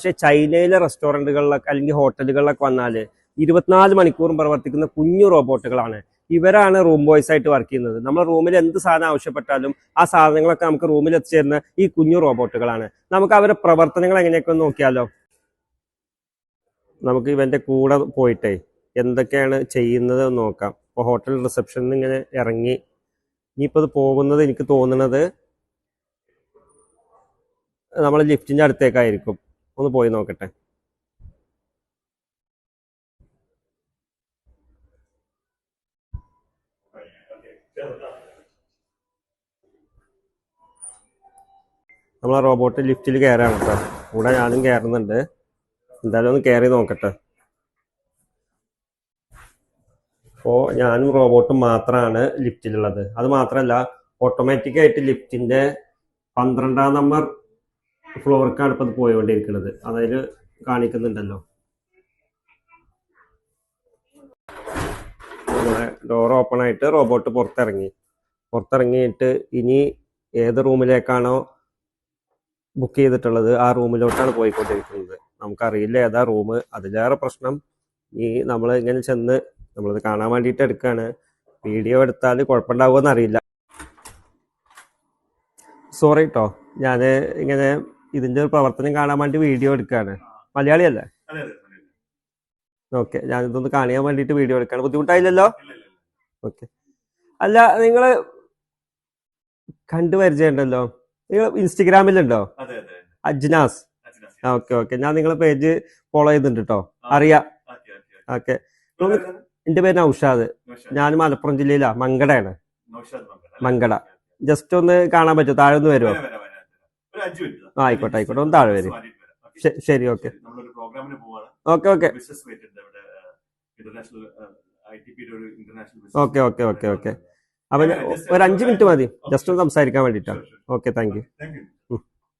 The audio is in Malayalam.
പക്ഷെ ചൈനയിലെ റെസ്റ്റോറൻറ്റുകളിലൊക്കെ അല്ലെങ്കിൽ ഹോട്ടലുകളിലൊക്കെ വന്നാൽ 24 മണിക്കൂറും പ്രവർത്തിക്കുന്ന കുഞ്ഞു റോബോട്ടുകളാണ്. ഇവരാണ് റൂം ബോയ്സ് ആയിട്ട് വർക്ക് ചെയ്യുന്നത്. നമ്മൾ റൂമിൽ എന്ത് സാധനം ആവശ്യപ്പെട്ടാലും ആ സാധനങ്ങളൊക്കെ നമുക്ക് റൂമിൽ എത്തിച്ചേരുന്ന ഈ കുഞ്ഞു റോബോട്ടുകളാണ്. നമുക്ക് അവരുടെ പ്രവർത്തനങ്ങൾ എങ്ങനെയൊക്കെ ഒന്ന് നോക്കിയാലോ. നമുക്ക് ഇവന്റെ കൂടെ പോയിട്ടേ എന്തൊക്കെയാണ് ചെയ്യുന്നത് എന്ന് നോക്കാം. ഇപ്പോൾ ഹോട്ടൽ റിസപ്ഷനിൽ നിന്ന് ഇങ്ങനെ ഇറങ്ങി ഇനിയിപ്പോൾ ഇത് പോകുന്നത് എനിക്ക് തോന്നുന്നത് നമ്മൾ ലിഫ്റ്റിന്റെ അടുത്തേക്കായിരിക്കും. ഒന്ന് പോയി നോക്കട്ടെ. നമ്മളെ റോബോട്ട് ലിഫ്റ്റിൽ കയറാണ് കേട്ടോ. കൂടെ ഞാനും കയറുന്നുണ്ട്. എന്തായാലും ഒന്ന് കയറി നോക്കട്ടെ. അപ്പോൾ ഞാനും റോബോട്ടും മാത്രമാണ് ലിഫ്റ്റിലുള്ളത്. അത് മാത്രമല്ല, ഓട്ടോമാറ്റിക്കായിട്ട് ലിഫ്റ്റിന്റെ 12ാം നമ്പർ ഫ്ലോർക്കാണ് ഇപ്പോൾ ഇത് പോയിക്കൊണ്ടിരിക്കുന്നത്. അതിൽ കാണിക്കുന്നുണ്ടല്ലോ. നമ്മളെ ഡോർ ഓപ്പൺ ആയിട്ട് റോബോട്ട് പുറത്തിറങ്ങിയിട്ട് ഇനി ഏത് റൂമിലേക്കാണോ ബുക്ക് ചെയ്തിട്ടുള്ളത് ആ റൂമിലോട്ടാണ് പോയിക്കൊണ്ടിരിക്കുന്നത്. നമുക്കറിയില്ല ഏതാ റൂം. അതിലേറെ പ്രശ്നം ഈ നമ്മൾ ഇങ്ങനെ ചെന്ന് നമ്മളിത് കാണാൻ വേണ്ടിയിട്ട് എടുക്കുകയാണ്. വീഡിയോ എടുത്താൽ കുഴപ്പമുണ്ടാവുമെന്ന് അറിയില്ല. സോറി കേട്ടോ, ഞാൻ ഇങ്ങനെ ഇതിൻ്റെ ഒരു പ്രവർത്തനം കാണാൻ വേണ്ടി വീഡിയോ എടുക്കുകയാണ്. മലയാളിയല്ലേ? ഓക്കെ, ഞാനിതൊന്ന് കാണിക്കാൻ വേണ്ടിയിട്ട് വീഡിയോ എടുക്കുകയാണ്. ബുദ്ധിമുട്ടായില്ലല്ലോ? ഓക്കെ. അല്ല, നിങ്ങൾ കണ്ടു പരിചയമുണ്ടല്ലോ. നിങ്ങൾ ഇൻസ്റ്റഗ്രാമിലുണ്ടോ? അജ്നാസ്. ഓക്കെ. ഞാൻ നിങ്ങളെ പേജ് ഫോളോ ചെയ്തിട്ടുണ്ട് കേട്ടോ. അറിയാം. ഓക്കെ. എന്റെ പേര് നൗഷാദ്. ഞാൻ മലപ്പുറം ജില്ലയിലാ, മങ്കടയാണ്. മങ്കട. ജസ്റ്റ് ഒന്ന് കാണാൻ പറ്റുമോ? താഴെ ഒന്ന് വരുമോ? ആയിക്കോട്ടെ. ഒന്ന് താഴെ വരും. ശരി. ഓക്കെ. അപ്പൊ ഒരു 5 മിനിറ്റ് മതി ജസ്റ്റ് ഒന്ന് സംസാരിക്കാൻ വേണ്ടിയിട്ടാണ്. Okay, thank you.